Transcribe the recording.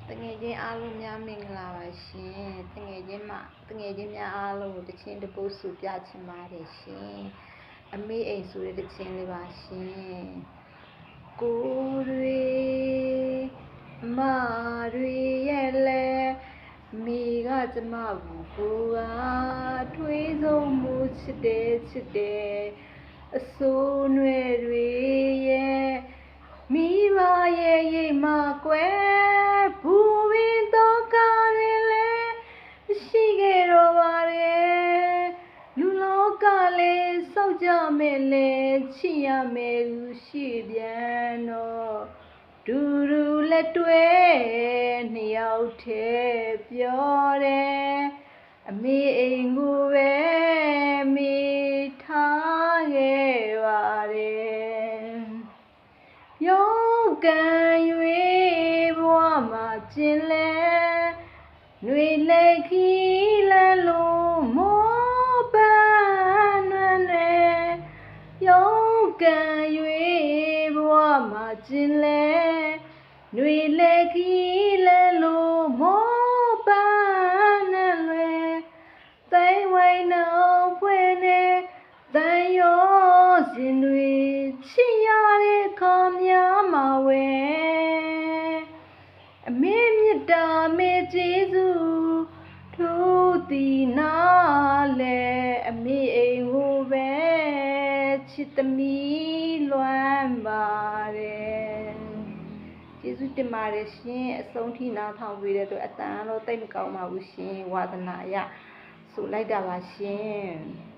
တငယ်ချင်းအားလုံးများမင်္ဂလာပါရှင်တငယ်ချင်းများအားလုံးကိုတခြင်းတပုတ်စုပြချင်ပါတယ်ရှင်အမေအိမ်ဆိုတဲ့တခြင်းလေးပါရှင်ကိုတွေမတွေရဲ့လဲမိကကျမဘူးကိုကထွေးဆုံးမှုချစ်တယ်အစိုးနွယ်တွေရဲ့မိဘရဲ့ရိတ်မကွယ်ဘူဝင်းတော့ကားတွေလဲရှိခဲ့တော့ပါတယ်လူလောကလေးစောက်ကြမယ်လဲချစ်ရမယ်လူရှိပြန်တော့ဒူဒူလက်တွဲနှစ်ယောက်တည်းပြောတယ်အမေအိမ်ကိုပဲမိထားခဲ့ပါတယ်ယောကံ၍ဘဝမှာကျင်လဲຫນွေလက်ခီးလန်းလို့မောပန်းနွမ်းနေယောကံ၍ဘဝမှာကျင်လဲຫນွေလက်ခီးလန်းလို့မောပန်းနွမ်းလွယ်တိုင်ဝိုင်းနောက်ဖွဲ့နေတန်ရောစင်တွေချစ်ရတဲ့ခါများမှာဝဲအမေမြတ်တာမေကျေးဇူးထိုးတီနာလဲအမေအိမ်ကိုပဲချစ်သမီးလွမ်းပါတယ်ကျေးဇူးတင်ပါတယ်ရှင်အဆုံးထိနားထောင်ပေးတဲ့အတွက်အတန်တော့တိတ်မကောင်းပါဘူးရှင်ဝါသနာရဆိုလိုက်တာပါရှင်